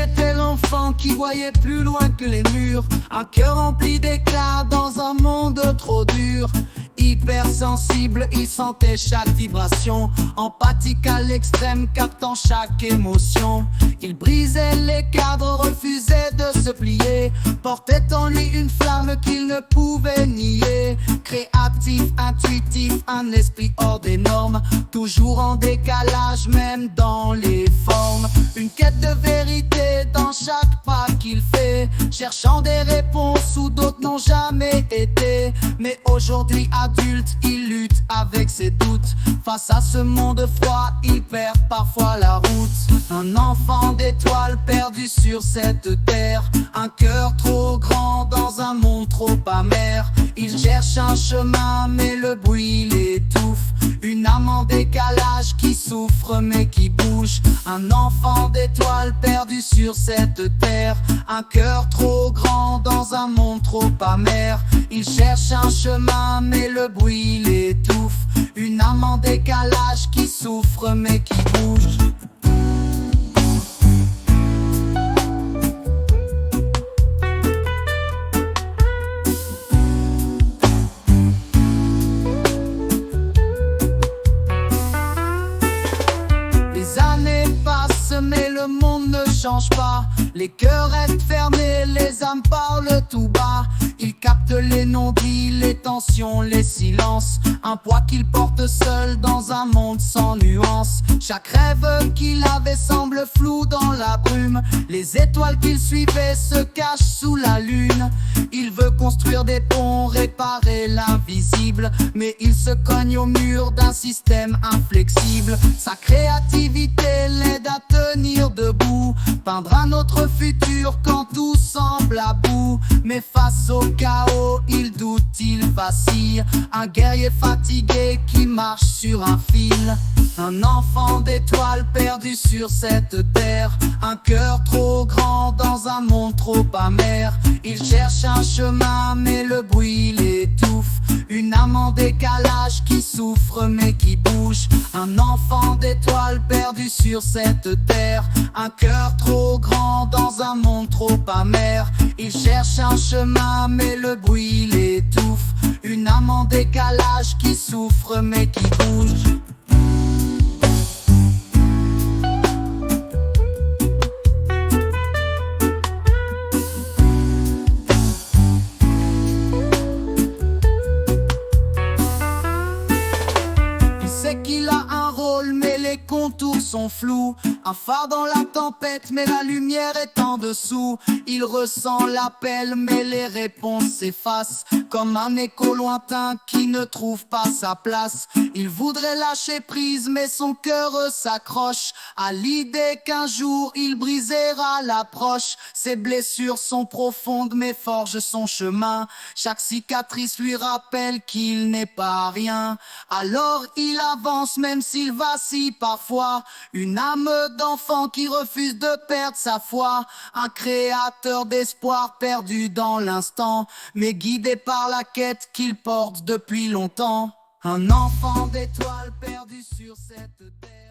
était l'enfant qui voyait plus loin que les murs, un cœur rempli d'éclat dans un monde trop dur. Hypersensible, il sentait chaque vibration, empathique à l'extrême, captant chaque émotion. Il brisait les cadres, refusait de se plier, portait en lui une flamme qu'il ne pouvait nier. Créatif, intuitif, un esprit hors des normes, toujours en décalage même dans les formes. Une quête de vérité dans chaque pas qu'il fait, cherchant des réponses où d'autres n'ont jamais été. Mais aujourd'hui adulte, il lutte avec ses doutes. Face à ce monde froid, il perd parfois la route. Un enfant d'étoiles perdu sur cette terre, un cœur trop grand dans un monde trop amer. Il cherche un chemin mais le bruit l'étouffe, une âme en décalage qui souffre mais qui bouge. Un enfant d'étoiles perdu sur cette terre, un cœur trop grand dans un monde trop amer. Il cherche un chemin mais le bruit l'étouffe, une âme en décalage qui souffre mais qui bouge. Les années passent mais le monde ne change pas. Les cœurs restent fermés, les âmes parlent tout bas. Il capte les non-dits, les tensions, les silences, un poids qu'il porte seul dans un monde sans nuances. Chaque rêve qu'il avait semble flou dans la brume, les étoiles qu'il suivait se cachent sous la lune. Il veut construire des ponts, réparer l'invisible, mais il se cogne au mur d'un système inflexible. Sa créativité l'aide à tenir debout, peindre un autre futur quand tout semble à bout. Mais face au chaos, il doute, il vacille, un guerrier fatigué qui marche sur un fil. Un enfant d'étoiles perdu sur cette terre, un cœur trop grand dans un monde trop amer. Il cherche un chemin mais le bruit l'étouffe, une âme en décalage qui souffre mais qui bouge. Un enfant d'étoiles perdu sur cette terre, un cœur trop grand dans un monde trop amer. Il cherche un chemin mais le bruit l'étouffe, une âme en décalage qui souffre mais qui bouge. Qu'il a un rôle mais les contours sont flous, un phare dans la tempête mais la lumière est en dessous. Il ressent l'appel mais les réponses s'effacent, comme un écho lointain qui ne trouve pas sa place. Il voudrait lâcher prise mais son cœur s'accroche à l'idée qu'un jour il brisera l'approche. Ses blessures sont profondes mais forgent son chemin, chaque cicatrice lui rappelle qu'il n'est pas rien. Alors il avance même s'il vacille parfois, une âme d'enfant qui refuse de perdre sa foi. Un créateur d'espoir perdu dans l'instant, mais guidé par la quête qu'il porte depuis longtemps. Un enfant d'étoiles perdu sur cette terre.